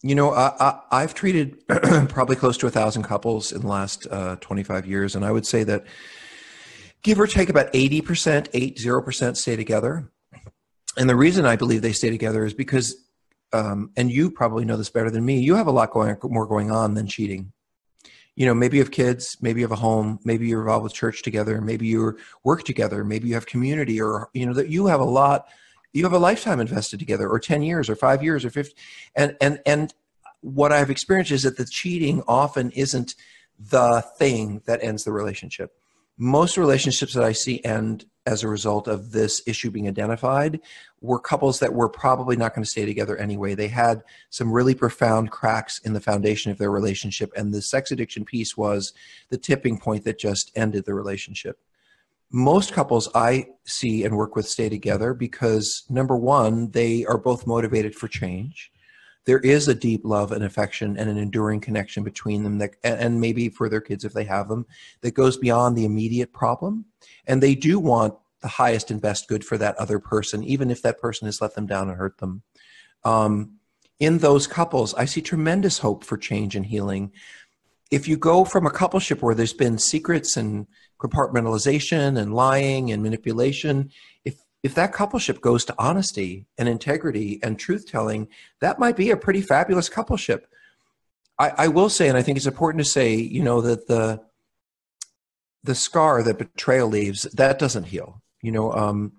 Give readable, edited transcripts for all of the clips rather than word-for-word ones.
I've treated probably close to 1,000 couples in the last 25 years, and I would say that give or take about 80% stay together. And the reason I believe they stay together is because, and you probably know this better than me, you have a lot more going on than cheating. Maybe you have kids, maybe you have a home, maybe you're involved with church together, maybe you work together, maybe you have community, or, that you have a lifetime invested together, or 10 years or 5 years or 50. And what I've experienced is that the cheating often isn't the thing that ends the relationship. Most relationships that I see end as a result of this issue being identified were couples that were probably not going to stay together anyway. They had some really profound cracks in the foundation of their relationship, and the sex addiction piece was the tipping point that just ended the relationship. Most couples I see and work with stay together because, number one, they are both motivated for change. There is a deep love and affection and an enduring connection between them, and maybe for their kids if they have them, that goes beyond the immediate problem. And they do want the highest and best good for that other person, even if that person has let them down and hurt them. In those couples, I see tremendous hope for change and healing. If you go from a coupleship where there's been secrets and compartmentalization and lying and manipulation, if that coupleship goes to honesty and integrity and truth-telling, that might be a pretty fabulous coupleship. I will say, and I think it's important to say, that the scar that betrayal leaves, that doesn't heal. I think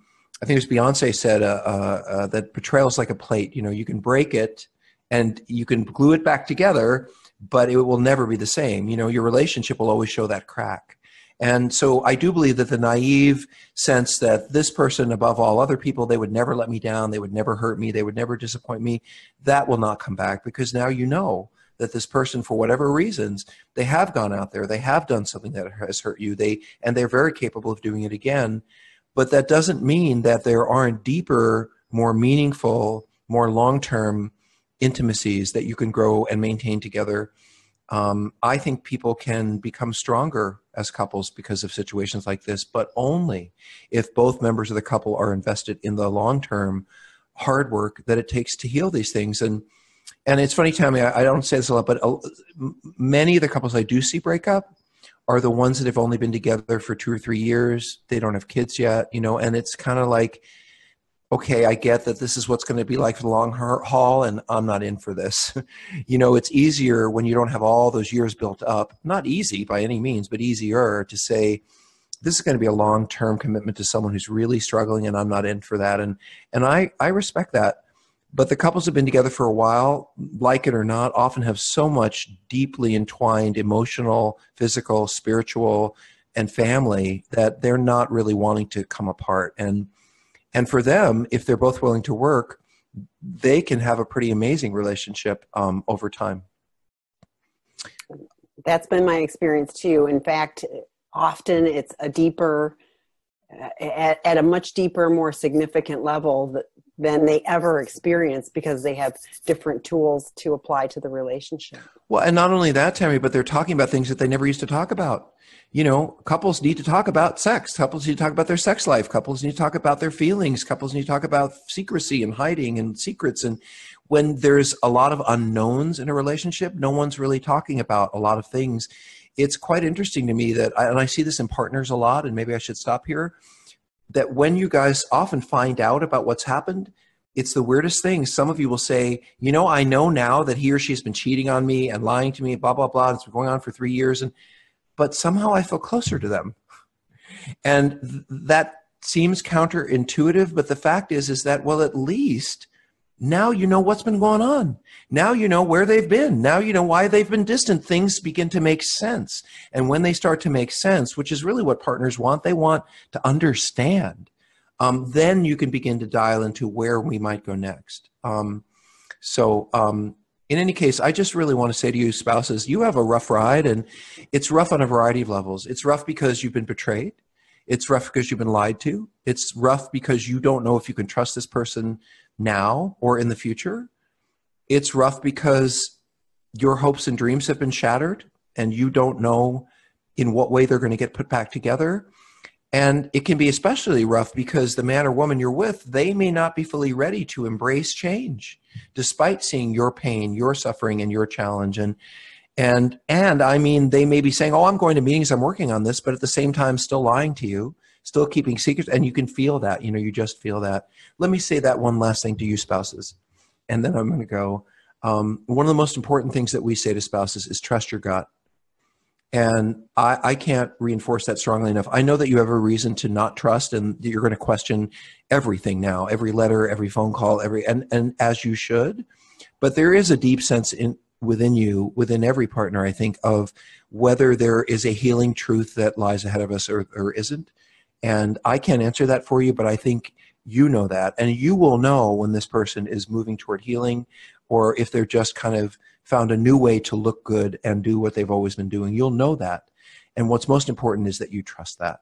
it was Beyonce said that betrayal is like a plate. You can break it and you can glue it back together, but it will never be the same. Your relationship will always show that crack. And so I do believe that the naive sense that this person, above all other people, they would never let me down, they would never hurt me, they would never disappoint me, that will not come back, because now you know that this person, for whatever reasons, they have gone out there, they have done something that has hurt you, and they're very capable of doing it again. But that doesn't mean that there aren't deeper, more meaningful, more long-term intimacies that you can grow and maintain together. I think people can become stronger as couples because of situations like this, but only if both members of the couple are invested in the long-term hard work that it takes to heal these things. And it's funny, Tammy, I don't say this a lot, but many of the couples I do see break up are the ones that have only been together for 2 or 3 years. They don't have kids yet, and it's kind of like, okay, I get that this is what's going to be like for the long haul, and I'm not in for this. It's easier when you don't have all those years built up. Not easy by any means, but easier to say, this is going to be a long-term commitment to someone who's really struggling, and I'm not in for that. And I respect that. But the couples have been together for a while, like it or not, often have so much deeply entwined emotional, physical, spiritual, and family that they're not really wanting to come apart. And for them, if they're both willing to work, they can have a pretty amazing relationship over time. That's been my experience too. In fact, often it's a deeper, at a much deeper, more significant level than they ever experience, because they have different tools to apply to the relationship. Well, and not only that, Tammy, but they're talking about things that they never used to talk about. Couples need to talk about sex. Couples need to talk about their sex life. Couples need to talk about their feelings. Couples need to talk about secrecy and hiding and secrets. And when there's a lot of unknowns in a relationship, no one's really talking about a lot of things. It's quite interesting to me that, and I see this in partners a lot, and maybe I should stop here, that when you guys often find out about what's happened, it's the weirdest thing. Some of you will say, I know now that he or she has been cheating on me and lying to me, blah, blah, blah. It's been going on for 3 years. But somehow I feel closer to them. And that seems counterintuitive, but the fact is that, well, at least now you know what's been going on. Now you know where they've been. Now you know why they've been distant. Things begin to make sense. And when they start to make sense, which is really what partners want, they want to understand. Then you can begin to dial into where we might go next. In any case, I just really want to say to you, spouses, you have a rough ride, and it's rough on a variety of levels. It's rough because you've been betrayed. It's rough because you've been lied to. It's rough because you don't know if you can trust this person now or in the future. It's rough because your hopes and dreams have been shattered, and you don't know in what way they're going to get put back together. And it can be especially rough because the man or woman you're with, they may not be fully ready to embrace change, despite seeing your pain, your suffering, and your challenge. And I mean, they may be saying, oh, I'm going to meetings, I'm working on this, but at the same time, still lying to you, still keeping secrets. And you can feel that, you just feel that. Let me say that one last thing to you spouses. And then I'm going to go. One of the most important things that we say to spouses is trust your gut. And I can't reinforce that strongly enough. I know that you have a reason to not trust and you're going to question everything now, every letter, every phone call, and as you should. But there is a deep sense within you, within every partner, I think, of whether there is a healing truth that lies ahead of us or isn't. And I can't answer that for you, but I think you know that. And you will know when this person is moving toward healing or if they're just kind of found a new way to look good and do what they've always been doing. You'll know that. And what's most important is that you trust that.